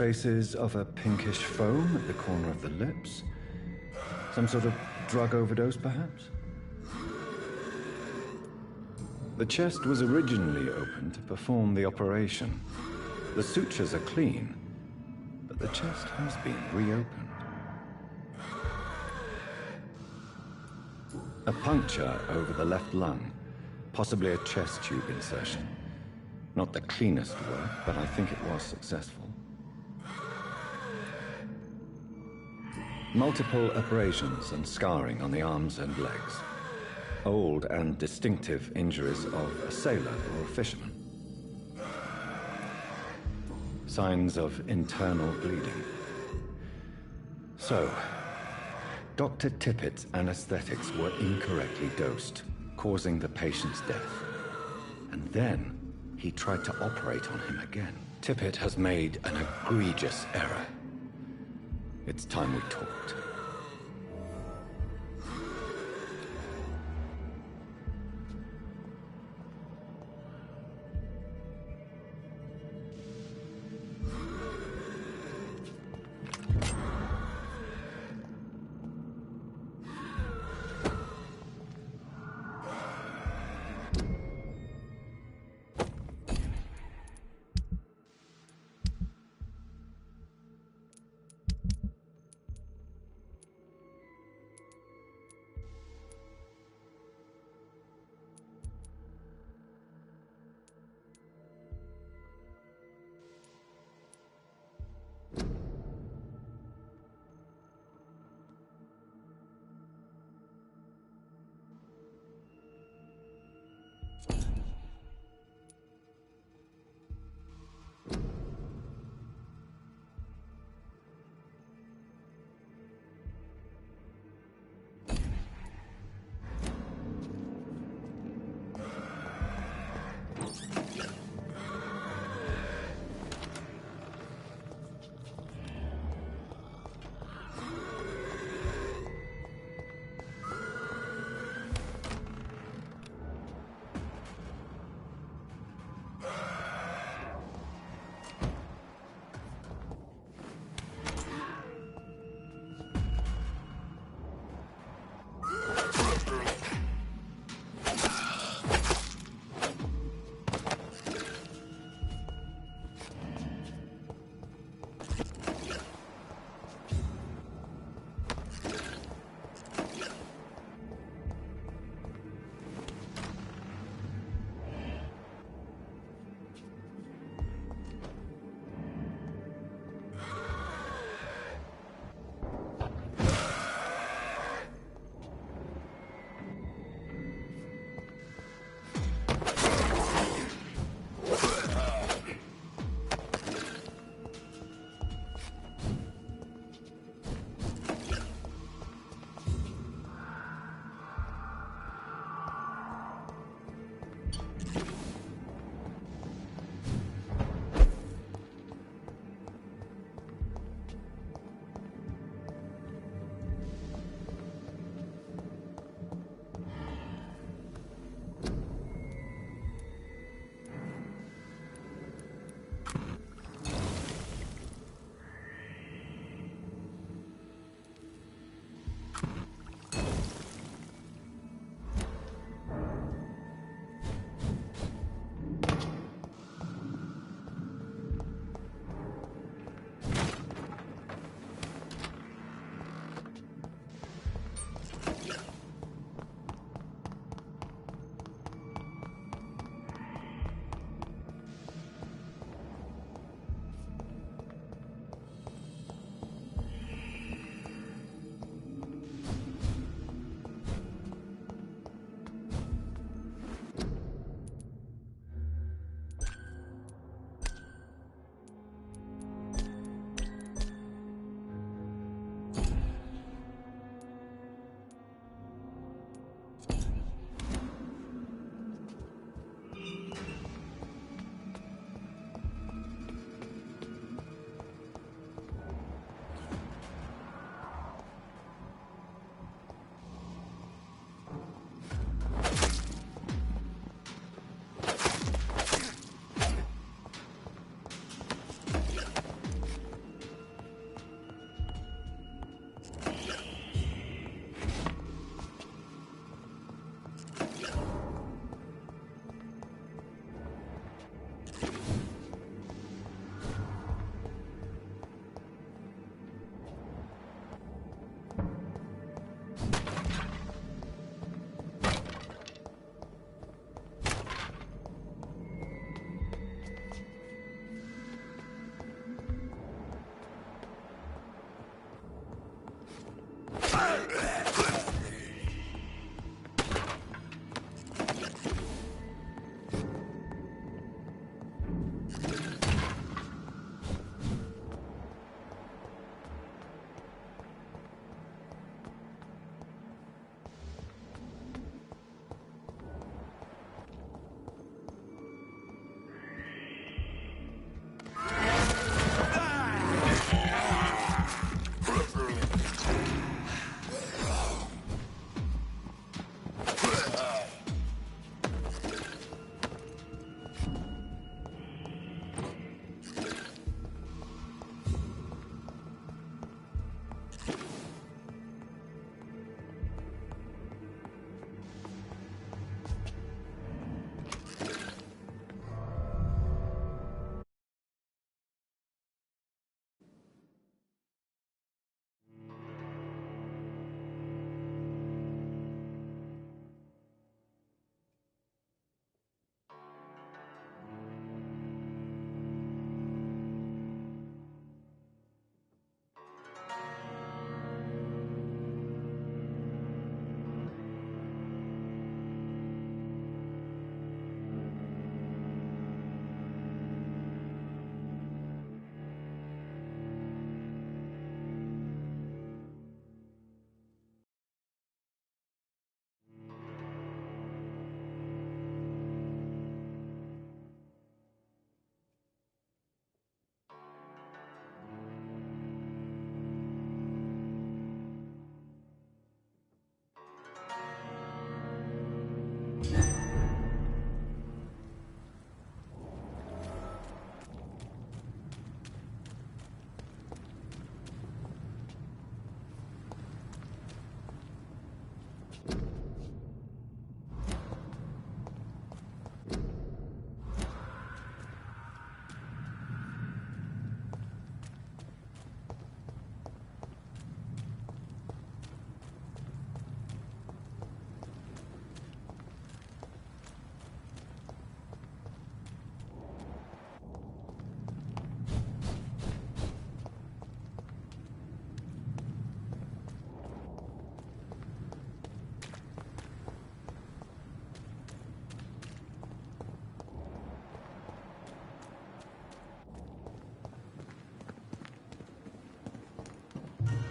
Traces of a pinkish foam at the corner of the lips. Some sort of drug overdose, perhaps? The chest was originally opened to perform the operation. The sutures are clean, but the chest has been reopened. A puncture over the left lung, possibly a chest tube insertion. Not the cleanest work, but I think it was successful. Multiple abrasions and scarring on the arms and legs. Old and distinctive injuries of a sailor or a fisherman. Signs of internal bleeding. So, Dr. Tippett's anesthetics were incorrectly dosed, causing the patient's death. And then he tried to operate on him again. Tippett has made an egregious error. It's time we talked.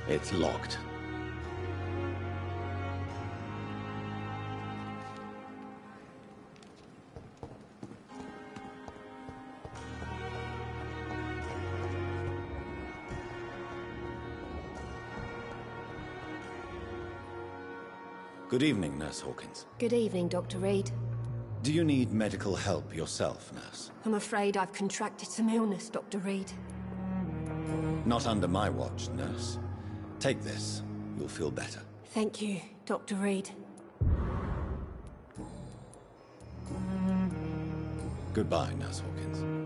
It's locked. Good evening, Nurse Hawkins. Good evening, Dr. Reed. Do you need medical help yourself, Nurse? I'm afraid I've contracted some illness, Dr. Reed. Not under my watch, Nurse. Take this. You'll feel better. Thank you, Dr. Reed. Goodbye, Nurse Hawkins.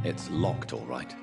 It's locked, all right.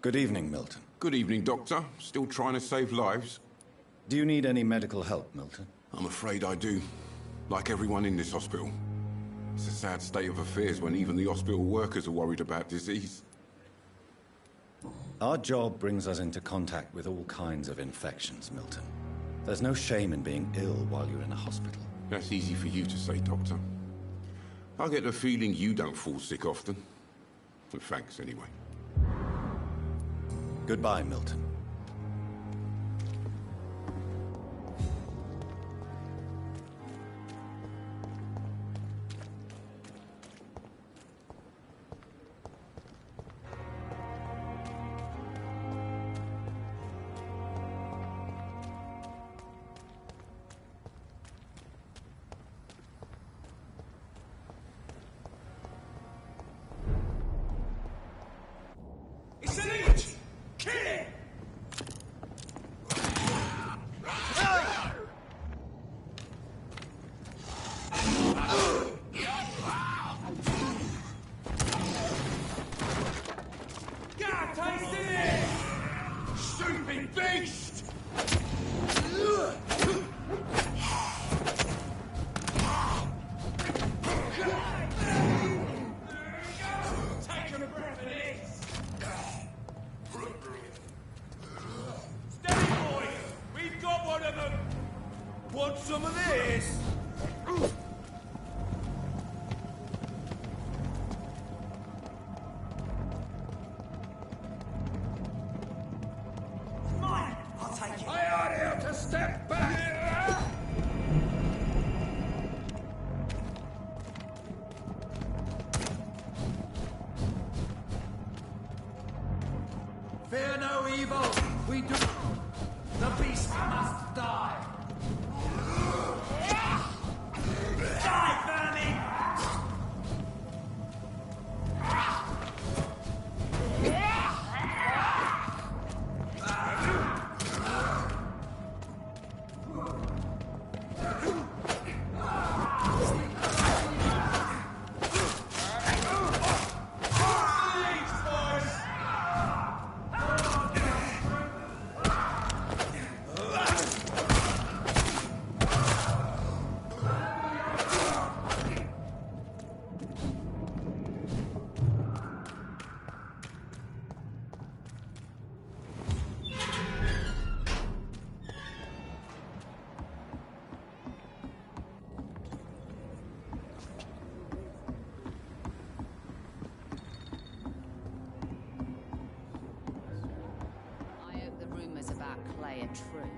Good evening, Milton. Good evening, Doctor. Still trying to save lives? Do you need any medical help, Milton? I'm afraid I do. Like everyone in this hospital. It's a sad state of affairs when even the hospital workers are worried about disease. Our job brings us into contact with all kinds of infections, Milton. There's no shame in being ill while you're in a hospital. That's easy for you to say, Doctor. I get the feeling you don't fall sick often. Well, thanks, anyway. Goodbye, Milton. Want some of this? Mine! I'll take it. I ought to step back! Fear no evil. We do. The beast must die. Die, vermin! About Clay are true.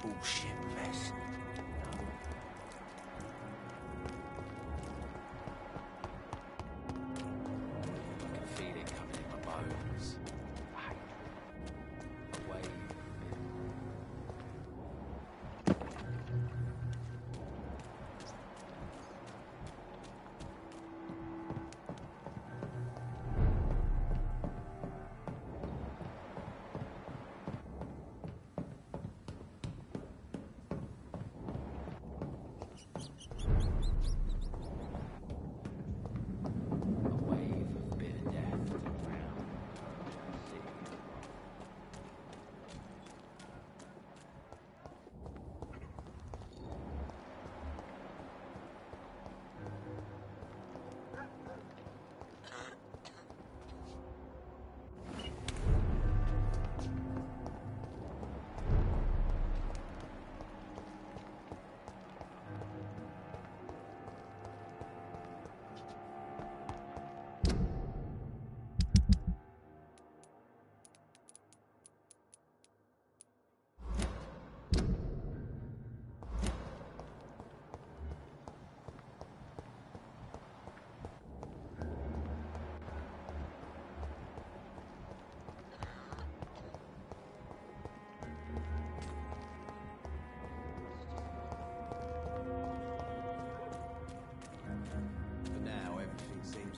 Bullshit mess. I can feel it coming in my bones. Away.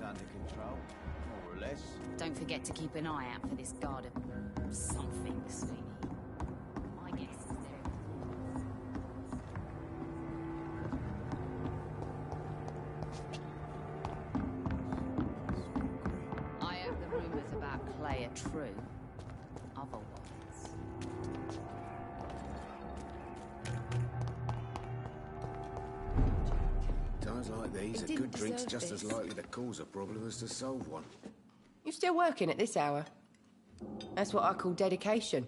under control, more or less. Don't forget to keep an eye out for this guard of something, sweetie. My guess is there. I hope the rumors about Clay are true. Otherwise. Times like these, He a didn't good drink's deserve just as this. likely to cause a problem as to solve one. You still working at this hour? That's what I call dedication.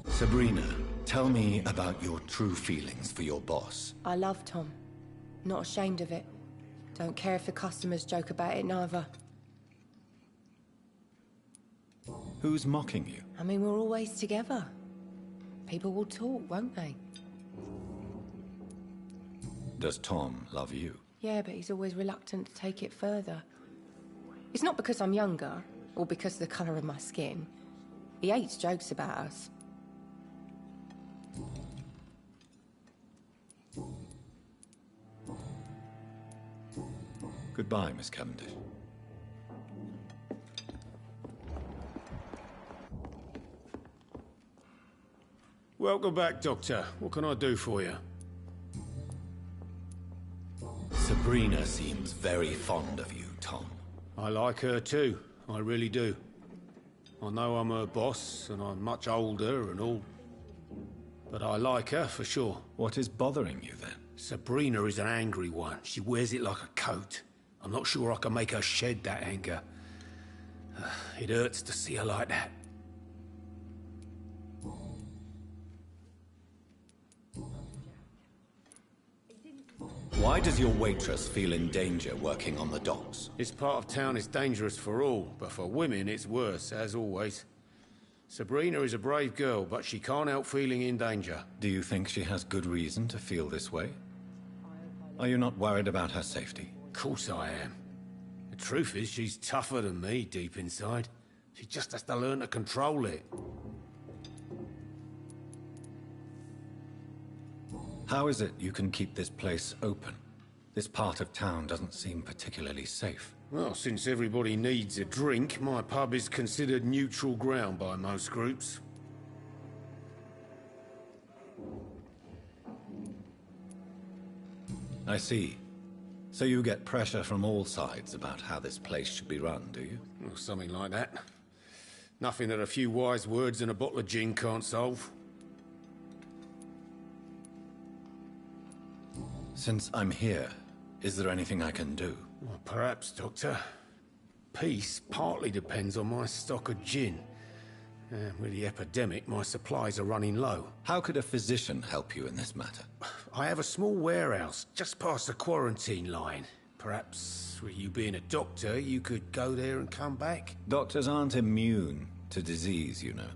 Sabrina, tell me about your true feelings for your boss. I love Tom. Not ashamed of it. Don't care if the customers joke about it neither. Who's mocking you? I mean, we're always together. People will talk, won't they? Does Tom love you? Yeah, but he's always reluctant to take it further. It's not because I'm younger, or because of the colour of my skin. He hates jokes about us. Goodbye, Miss Cavendish. Welcome back, Doctor. What can I do for you? Sabrina seems very fond of you, Tom. I like her too. I really do. I know I'm her boss, and I'm much older and all. But I like her for sure. What is bothering you then? Sabrina is an angry one. She wears it like a coat. I'm not sure I can make her shed that anger. It hurts to see her like that. Why does your waitress feel in danger working on the docks? This part of town is dangerous for all, but for women it's worse, as always. Sabrina is a brave girl, but she can't help feeling in danger. Do you think she has good reason to feel this way? Are you not worried about her safety? Of course I am. The truth is, she's tougher than me deep inside. She just has to learn to control it. How is it you can keep this place open? This part of town doesn't seem particularly safe. Well, since everybody needs a drink, my pub is considered neutral ground by most groups. I see. So you get pressure from all sides about how this place should be run, do you? Well, something like that. Nothing that a few wise words and a bottle of gin can't solve. Since I'm here, is there anything I can do? Well, perhaps, Doctor. Peace partly depends on my stock of gin. With the epidemic, my supplies are running low. How could a physician help you in this matter? I have a small warehouse just past the quarantine line. Perhaps, with you being a doctor, you could go there and come back? Doctors aren't immune to disease, you know.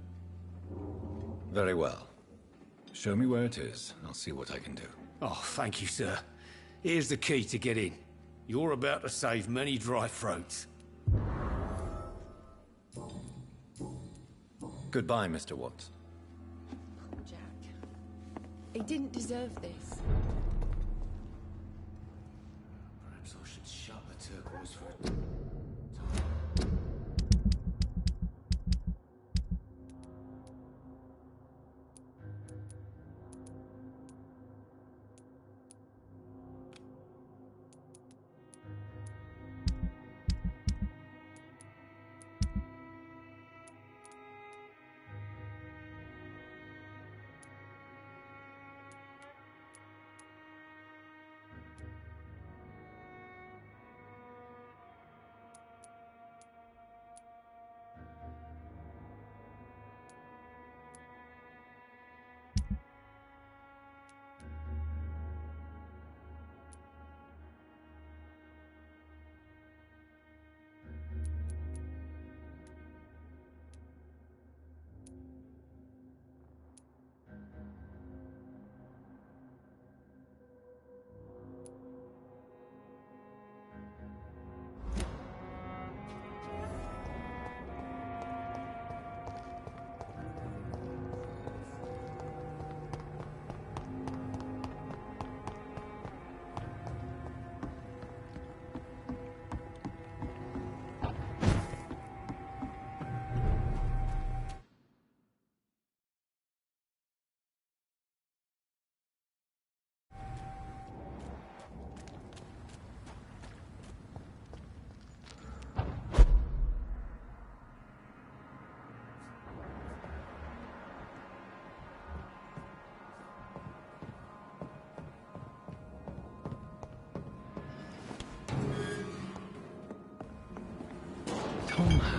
Very well. Show me where it is. I'll see what I can do. Oh, thank you, sir. Here's the key to get in. You're about to save many dry throats. Goodbye, Mr. Watts. Jack. He didn't deserve this. Perhaps I should shut the turquoise for a...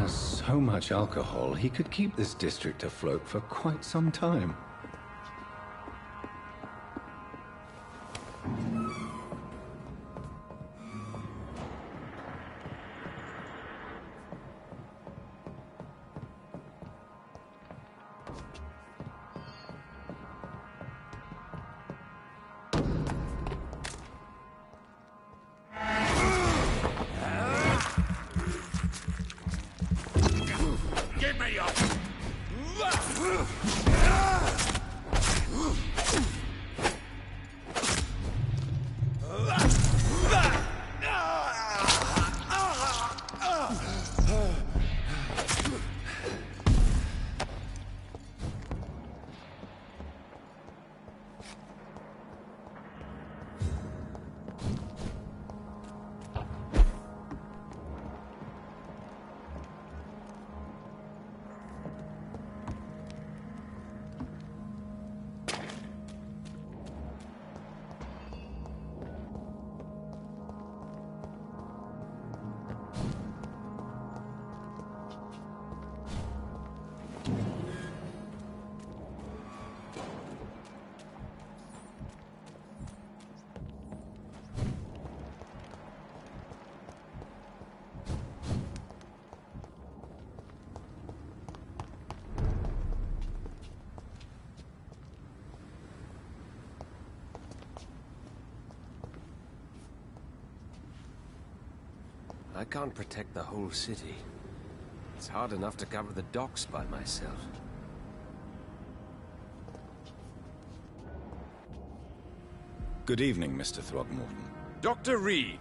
has so much alcohol, he could keep this district afloat for quite some time. Give me your... I can't protect the whole city. It's hard enough to cover the docks by myself. Good evening, Mr. Throgmorton. Dr. Reed,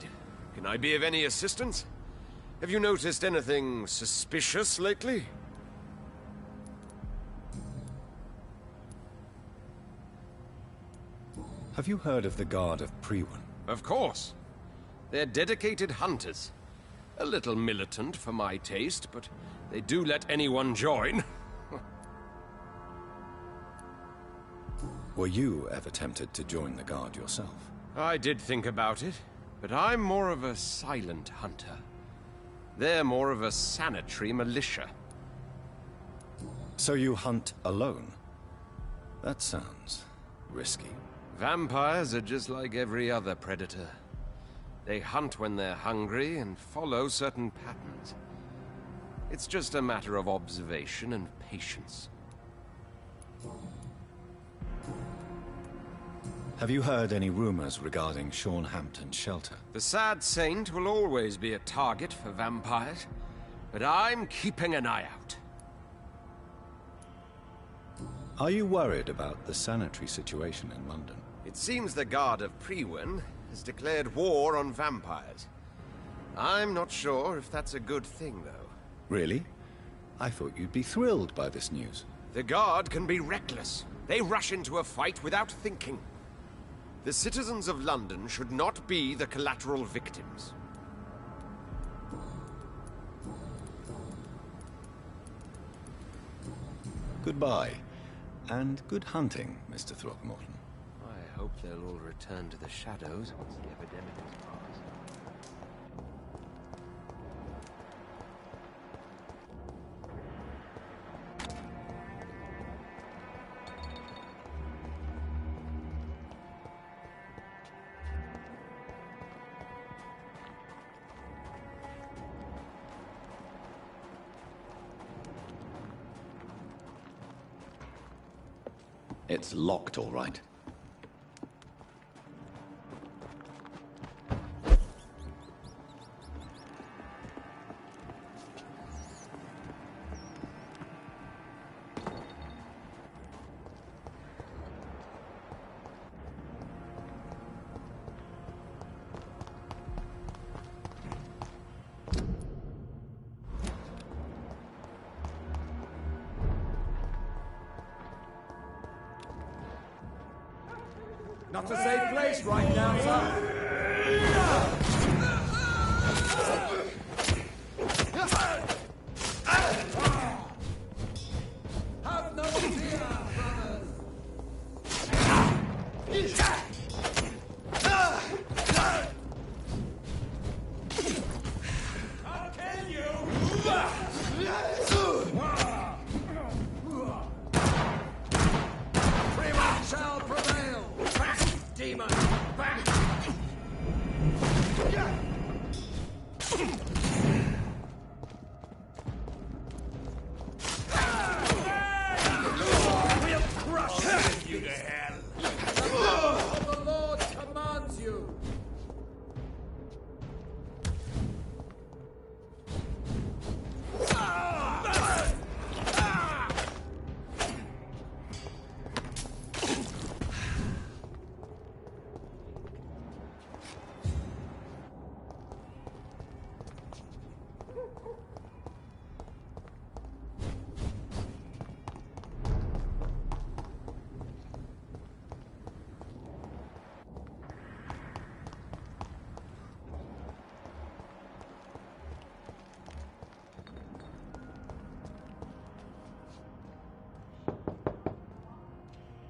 can I be of any assistance? Have you noticed anything suspicious lately? Have you heard of the Guard of Priwen? Of course. They're dedicated hunters. A little militant for my taste, but they do let anyone join. Were you ever tempted to join the Guard yourself? I did think about it, but I'm more of a silent hunter. They're more of a sanitary militia. So you hunt alone? That sounds risky. Vampires are just like every other predator. They hunt when they're hungry and follow certain patterns. It's just a matter of observation and patience. Have you heard any rumors regarding Sean Hampton's shelter? The sad saint will always be a target for vampires, but I'm keeping an eye out. Are you worried about the sanitary situation in London? It seems the Guard of Priwen has declared war on vampires. I'm not sure if that's a good thing, though. Really? I thought you'd be thrilled by this news. The Guard can be reckless. They rush into a fight without thinking. The citizens of London should not be the collateral victims. Goodbye, and good hunting, Mr. Throgmorton. I hope they'll all return to the shadows once the epidemic has passed. It's locked, all right. Not a safe place right now, sir. Have no fear, brothers. I'll kill you! demon! Back! We'll crush you to hell! The Lord commands you!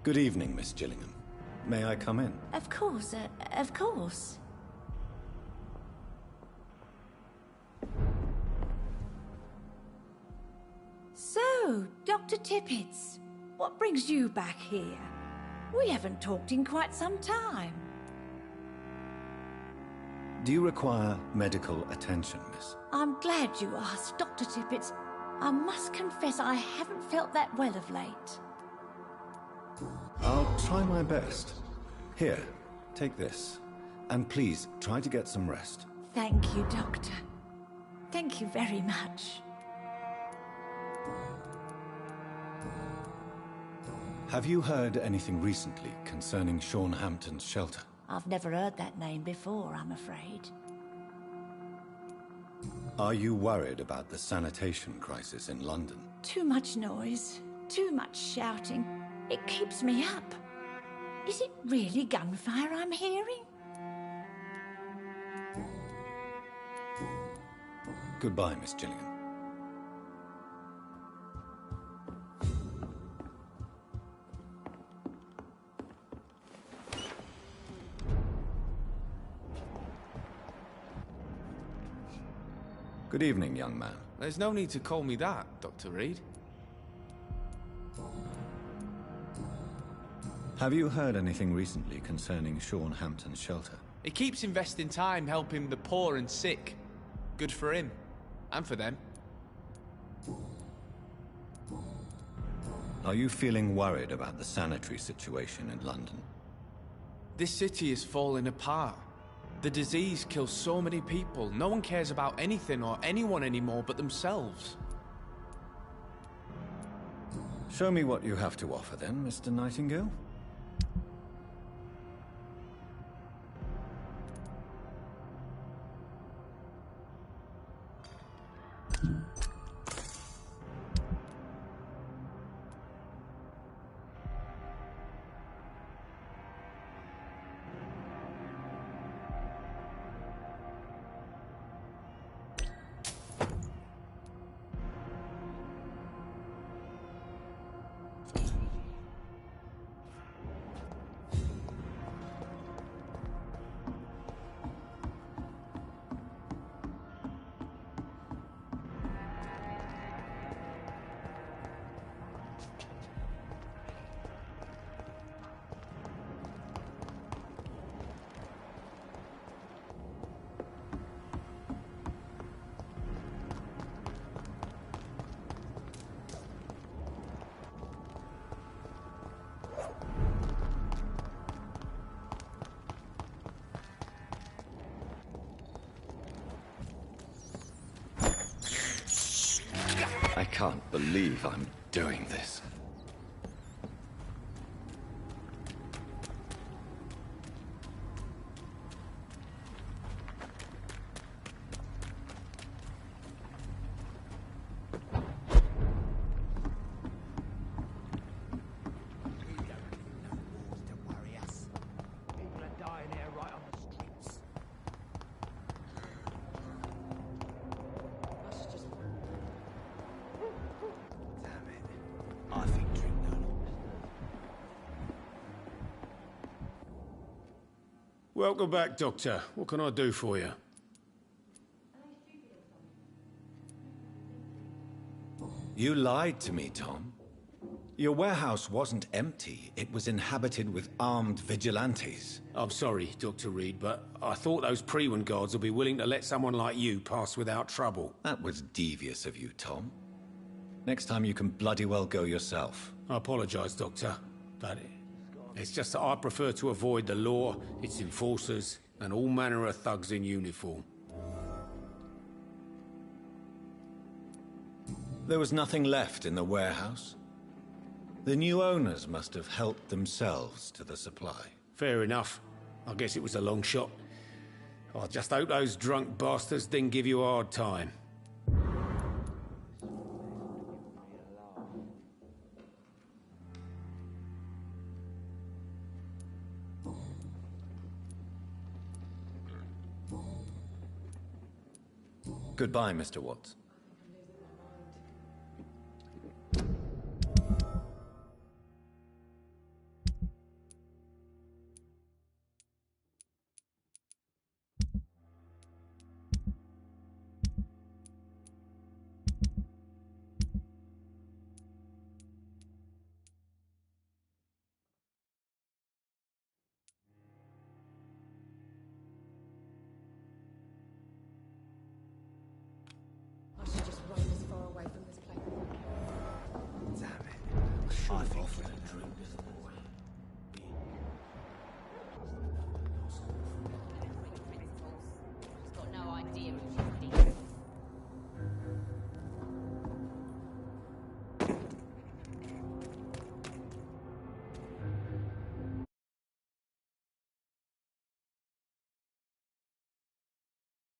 Good evening, Miss Gillingham. May I come in? Of course, of course. So, Dr. Tippets, what brings you back here? We haven't talked in quite some time. Do you require medical attention, miss? I'm glad you asked, Dr. Tippets. I must confess I haven't felt that well of late. I'll try my best. Here, take this. And please, try to get some rest. Thank you, Doctor. Thank you very much. Have you heard anything recently concerning Sean Hampton's shelter? I've never heard that name before, I'm afraid. Are you worried about the sanitation crisis in London? Too much noise, too much shouting. It keeps me up. Is it really gunfire I'm hearing? Goodbye, Miss Gillingham. Good evening, young man. There's no need to call me that, Dr. Reed. Have you heard anything recently concerning Sean Hampton's shelter? He keeps investing time helping the poor and sick. Good for him. And for them. Are you feeling worried about the sanitary situation in London? This city is falling apart. The disease kills so many people. No one cares about anything or anyone anymore but themselves. Show me what you have to offer then, Mr. Nightingale. I can't believe I'm doing this. Welcome back, Doctor. What can I do for you? You lied to me, Tom. Your warehouse wasn't empty. It was inhabited with armed vigilantes. I'm sorry, Dr. Reed, but I thought those Prewen guards would be willing to let someone like you pass without trouble. That was devious of you, Tom. Next time you can bloody well go yourself. I apologize, Doctor, but it's just that I prefer to avoid the law, its enforcers, and all manner of thugs in uniform. There was nothing left in the warehouse. The new owners must have helped themselves to the supply. Fair enough. I guess it was a long shot. I just hope those drunk bastards didn't give you a hard time. Goodbye, Mr. Watts. I should just roam as far away from this place. Damn it. I've offered a drink before.